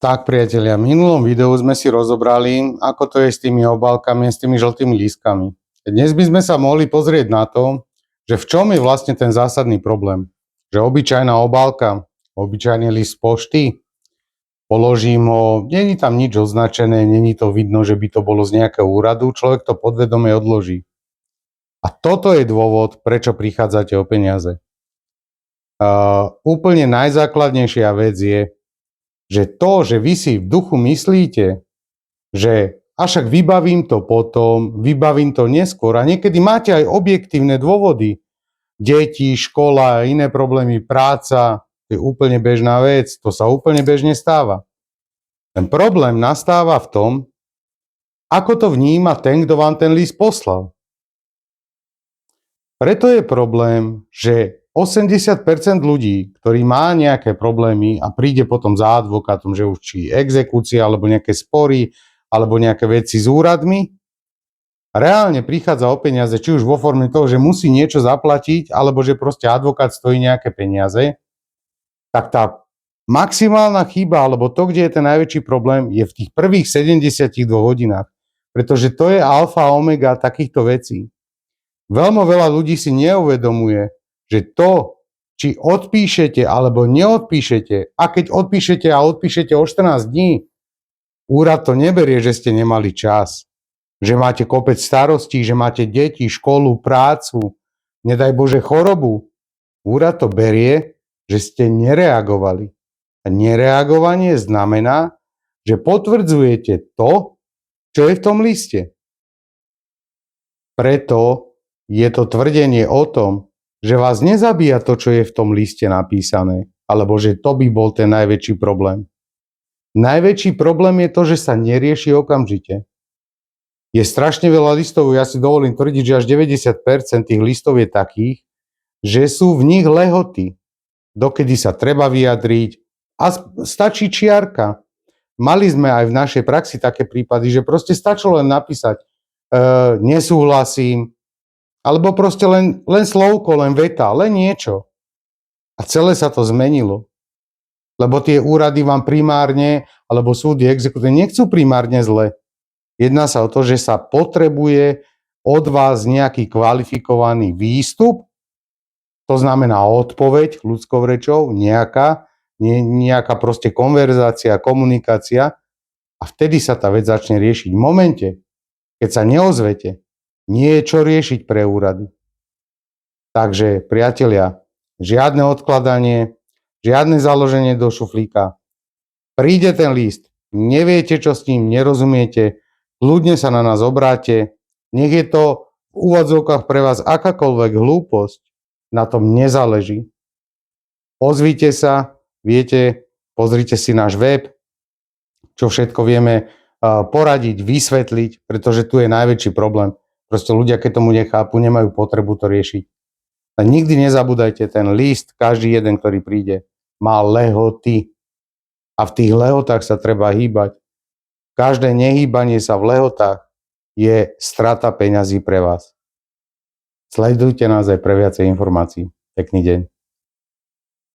Tak, priatelia, v minulom videu sme si rozobrali, ako to je s tými obálkami, s tými žltými lístkami. Dnes by sme sa mohli pozrieť na to, že v čom je vlastne ten zásadný problém. Že obyčajná obálka, obyčajný list pošty, položím ho, není tam nič označené, není to vidno, že by to bolo z nejakého úradu, človek to podvedome odloží. A toto je dôvod, prečo prichádzate o peniaze. Úplne najzákladnejšia vec je, že to, že vy si v duchu myslíte, že však vybavím to potom, vybavím to neskôr a niekedy máte aj objektívne dôvody. Deti, škola, iné problémy, práca, to je úplne bežná vec, to sa úplne bežne stáva. Ten problém nastáva v tom, ako to vníma ten, kto vám ten list poslal. Preto je problém, že 80% ľudí, ktorí má nejaké problémy a príde potom za advokátom, že už či exekúcia, alebo nejaké spory, alebo nejaké veci s úradmi, reálne prichádza o peniaze, či už vo forme toho, že musí niečo zaplatiť, alebo že proste advokát stojí nejaké peniaze, tak tá maximálna chyba, alebo to, kde je ten najväčší problém, je v tých prvých 72 hodinách. Pretože to je alfa a omega takýchto vecí. Veľmi veľa ľudí si neuvedomuje, že to, či odpíšete alebo neodpíšete, a keď odpíšete a odpíšete o 14 dní, úrad to neberie, že ste nemali čas, že máte kopec starostí, že máte deti, školu, prácu, nedaj Bože chorobu. Úrad to berie, že ste nereagovali. A nereagovanie znamená, že potvrdzujete to, čo je v tom liste. Preto je to tvrdenie o tom, že vás nezabíja to, čo je v tom liste napísané, alebo že to by bol ten najväčší problém. Najväčší problém je to, že sa nerieši okamžite. Je strašne veľa listov, ja si dovolím tvrdiť, že až 90% tých listov je takých, že sú v nich lehoty, dokedy sa treba vyjadriť a stačí čiarka. Mali sme aj v našej praxi také prípady, že proste stačilo len napísať nesúhlasím, alebo proste len slovko, len veta, len niečo. A celé sa to zmenilo. Lebo tie úrady vám primárne, alebo súdy, exekutívne, nechcú primárne zle. Jedná sa o to, že sa potrebuje od vás nejaký kvalifikovaný výstup, to znamená odpoveď ľudskou rečou, nejaká proste konverzácia, komunikácia a vtedy sa tá vec začne riešiť. V momente, keď sa neozvete, nie je čo riešiť pre úrady. Takže, priatelia, žiadne odkladanie, žiadne založenie do šuflíka. Príde ten list, neviete, čo s ním, nerozumiete, kľudne sa na nás obráte, nech je to v úvodzovkách pre vás akákoľvek hlúposť, na tom nezáleží. Ozvite sa, viete, pozrite si náš web, čo všetko vieme poradiť, vysvetliť, pretože tu je najväčší problém. Proste ľudia, keď tomu nechápu, nemajú potrebu to riešiť. A nikdy nezabúdajte, ten list, každý jeden, ktorý príde, má lehoty. A v tých lehotách sa treba hýbať. Každé nehýbanie sa v lehotách je strata peňazí pre vás. Sledujte nás aj pre viacej informácií. Pekný deň.